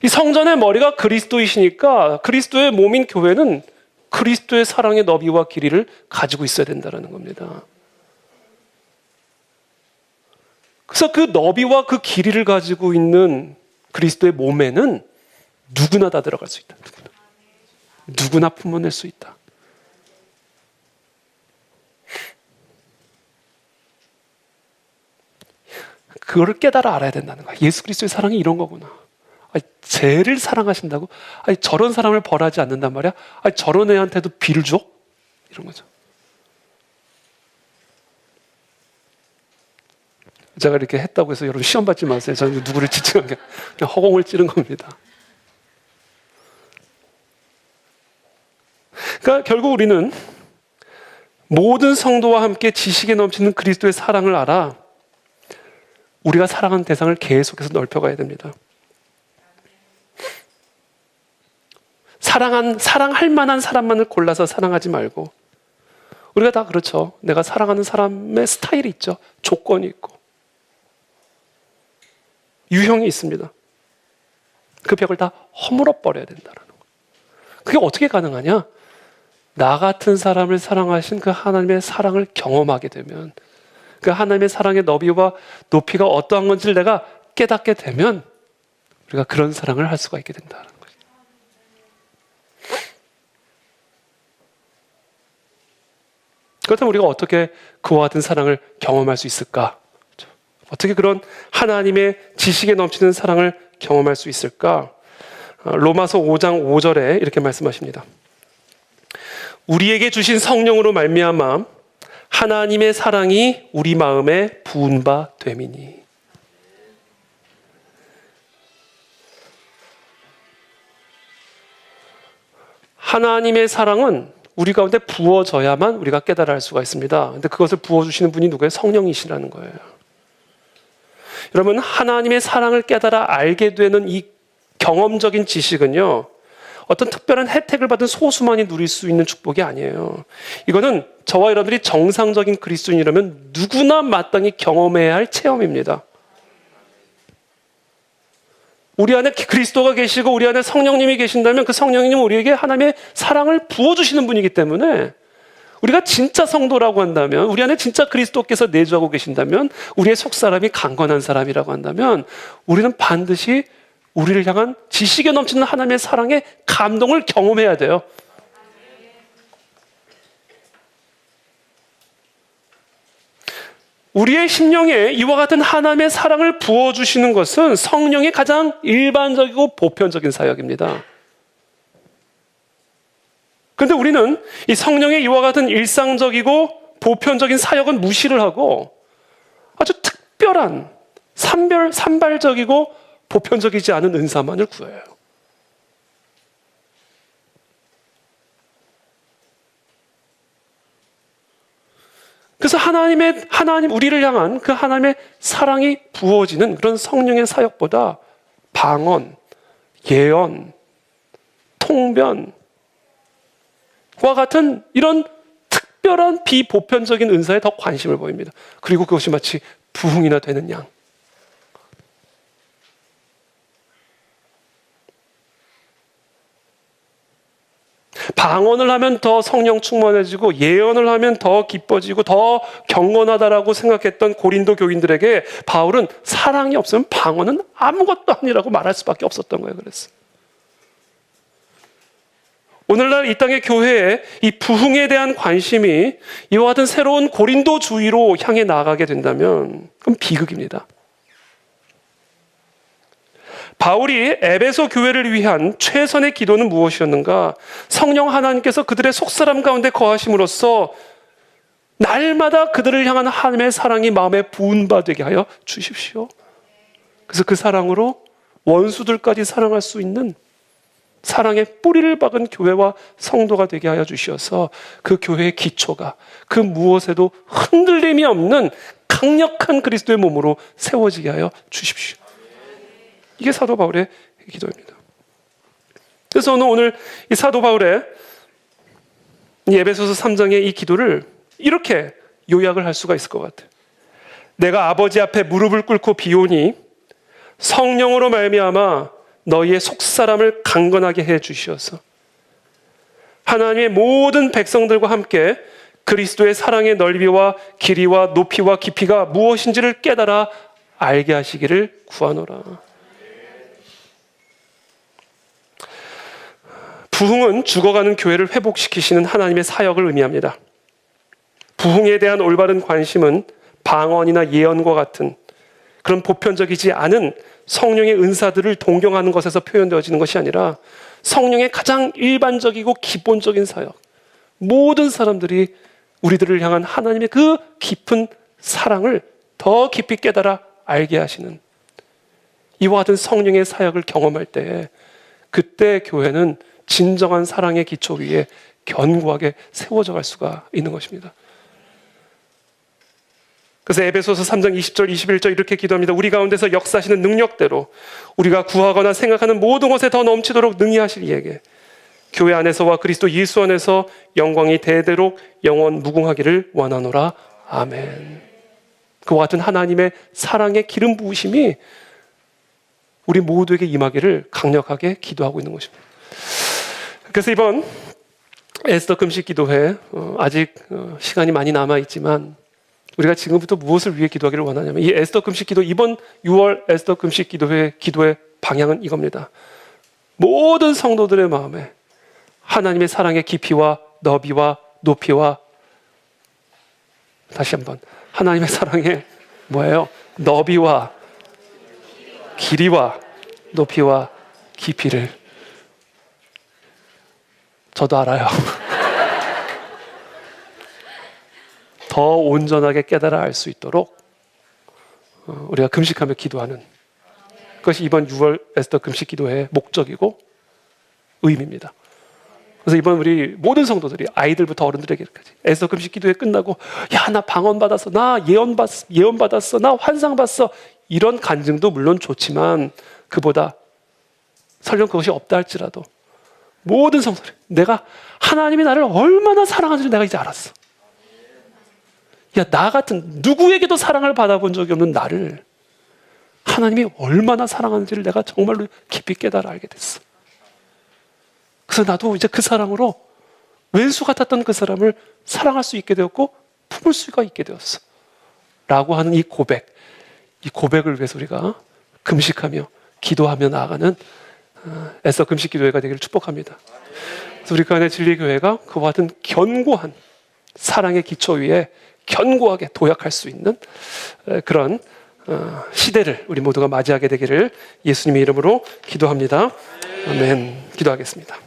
이 성전의 머리가 그리스도이시니까 그리스도의 몸인 교회는 그리스도의 사랑의 너비와 길이를 가지고 있어야 된다는 겁니다. 그래서 그 너비와 그 길이를 가지고 있는 그리스도의 몸에는 누구나 다 들어갈 수 있다. 누구나 품어낼 수 있다. 그거를 깨달아 알아야 된다는 거야. 예수 그리스도의 사랑이 이런 거구나. 쟤를 사랑하신다고? 저런 사람을 벌하지 않는단 말이야? 저런 애한테도 비를 줘? 이런 거죠. 제가 이렇게 했다고 해서 여러분 시험 받지 마세요. 저는 누구를 지칭한 게 그냥 허공을 찌른 겁니다. 그러니까 결국 우리는 모든 성도와 함께 지식에 넘치는 그리스도의 사랑을 알아 우리가 사랑하는 대상을 계속해서 넓혀가야 됩니다. 사랑할 만한 사람만을 골라서 사랑하지 말고, 우리가 다 그렇죠. 내가 사랑하는 사람의 스타일이 있죠. 조건이 있고 유형이 있습니다. 그 벽을 다 허물어 버려야 된다는 거. 그게 어떻게 가능하냐? 나 같은 사람을 사랑하신 그 하나님의 사랑을 경험하게 되면 그 하나님의 사랑의 너비와 높이가 어떠한 건지를 내가 깨닫게 되면 우리가 그런 사랑을 할 수가 있게 된다는 거죠. 그렇다면 우리가 어떻게 그와 같은 사랑을 경험할 수 있을까? 어떻게 그런 하나님의 지식에 넘치는 사랑을 경험할 수 있을까? 로마서 5장 5절에 이렇게 말씀하십니다. 우리에게 주신 성령으로 말미암아 하나님의 사랑이 우리 마음에 부은 바 됨이니. 하나님의 사랑은 우리 가운데 부어져야만 우리가 깨달아 할 수가 있습니다. 그런데 그것을 부어주시는 분이 누구예요? 성령이시라는 거예요. 여러분, 하나님의 사랑을 깨달아 알게 되는 이 경험적인 지식은요, 어떤 특별한 혜택을 받은 소수만이 누릴 수 있는 축복이 아니에요. 이거는 저와 여러분들이 정상적인 그리스도인이라면 누구나 마땅히 경험해야 할 체험입니다. 우리 안에 그리스도가 계시고 우리 안에 성령님이 계신다면 그 성령님은 우리에게 하나님의 사랑을 부어주시는 분이기 때문에 우리가 진짜 성도라고 한다면, 우리 안에 진짜 그리스도께서 내주하고 계신다면, 우리의 속사람이 강건한 사람이라고 한다면 우리는 반드시 우리를 향한 지식에 넘치는 하나님의 사랑의 감동을 경험해야 돼요. 우리의 심령에 이와 같은 하나님의 사랑을 부어주시는 것은 성령의 가장 일반적이고 보편적인 사역입니다. 그런데 우리는 이 성령의 이와 같은 일상적이고 보편적인 사역은 무시를 하고 아주 특별한 산발적이고 보편적이지 않은 은사만을 구해요. 그래서 하나님 우리를 향한 그 하나님의 사랑이 부어지는 그런 성령의 사역보다 방언, 예언, 통변과 같은 이런 특별한 비보편적인 은사에 더 관심을 보입니다. 그리고 그것이 마치 부흥이나 되는 양. 방언을 하면 더 성령 충만해지고 예언을 하면 더 기뻐지고 더 경건하다라고 생각했던 고린도 교인들에게 바울은 사랑이 없으면 방언은 아무것도 아니라고 말할 수밖에 없었던 거예요. 그래서 오늘날 이 땅의 교회에 이 부흥에 대한 관심이 이와 같은 새로운 고린도주의로 향해 나아가게 된다면 그건 비극입니다. 바울이 에베소 교회를 위한 최선의 기도는 무엇이었는가? 성령 하나님께서 그들의 속사람 가운데 거하심으로써 날마다 그들을 향한 하나님의 사랑이 마음에 부은 바 되게 하여 주십시오. 그래서 그 사랑으로 원수들까지 사랑할 수 있는 사랑의 뿌리를 박은 교회와 성도가 되게 하여 주시어서 그 교회의 기초가 그 무엇에도 흔들림이 없는 강력한 그리스도의 몸으로 세워지게 하여 주십시오. 이게 사도 바울의 기도입니다. 그래서 오늘 이 사도 바울의 이 에베소서 3장의 이 기도를 이렇게 요약을 할 수가 있을 것 같아요. 내가 아버지 앞에 무릎을 꿇고 비오니 성령으로 말미암아 너희의 속사람을 강건하게 해 주시어서 하나님의 모든 백성들과 함께 그리스도의 사랑의 넓이와 길이와 높이와 깊이가 무엇인지를 깨달아 알게 하시기를 구하노라. 부흥은 죽어가는 교회를 회복시키시는 하나님의 사역을 의미합니다. 부흥에 대한 올바른 관심은 방언이나 예언과 같은 그런 보편적이지 않은 성령의 은사들을 동경하는 것에서 표현되어지는 것이 아니라 성령의 가장 일반적이고 기본적인 사역, 모든 사람들이 우리들을 향한 하나님의 그 깊은 사랑을 더 깊이 깨달아 알게 하시는 이와 같은 성령의 사역을 경험할 때 그때 교회는 진정한 사랑의 기초 위에 견고하게 세워져 갈 수가 있는 것입니다. 그래서 에베소서 3장 20절 21절 이렇게 기도합니다. 우리 가운데서 역사하시는 능력대로 우리가 구하거나 생각하는 모든 것에 더 넘치도록 능히 하실 이에게 교회 안에서와 그리스도 예수 안에서 영광이 대대로 영원 무궁하기를 원하노라. 아멘. 그와 같은 하나님의 사랑의 기름 부으심이 우리 모두에게 임하기를 강력하게 기도하고 있는 것입니다. 그래서 이번 에스더 금식 기도회 아직 시간이 많이 남아 있지만 우리가 지금부터 무엇을 위해 기도하기를 원하냐면 이 에스더 금식 기도, 이번 6월 에스더 금식 기도의 방향은 이겁니다. 모든 성도들의 마음에 하나님의 사랑의 깊이와 너비와 높이와, 다시 한번, 하나님의 사랑의 뭐예요? 너비와 길이와 높이와 깊이를, 저도 알아요. 더 온전하게 깨달아 알 수 있도록 우리가 금식하며 기도하는 그것이 이번 6월 에스더 금식 기도의 목적이고 의미입니다. 그래서 이번 우리 모든 성도들이, 아이들부터 어른들에게까지 에스더 금식 기도회 끝나고, 야, 나 방언 받았어, 나 예언 받았어, 나 환상 봤어, 이런 간증도 물론 좋지만 그보다, 설령 그것이 없다 할지라도 모든 성도들, 내가 하나님이 나를 얼마나 사랑하는지 내가 이제 알았어. 야, 나 같은 누구에게도 사랑을 받아본 적이 없는 나를 하나님이 얼마나 사랑하는지를 내가 정말로 깊이 깨달아 알게 됐어. 그래서 나도 이제 그 사랑으로 왼수 같았던 그 사람을 사랑할 수 있게 되었고 품을 수가 있게 되었어 라고 하는 이 고백을 위해서 우리가 금식하며 기도하며 나아가는 에스더 금식 기도회가 되기를 축복합니다. 그래서 우리 그 안에 진리교회가 그와 같은 견고한 사랑의 기초 위에 견고하게 도약할 수 있는 그런 시대를 우리 모두가 맞이하게 되기를 예수님의 이름으로 기도합니다. 아멘. 기도하겠습니다.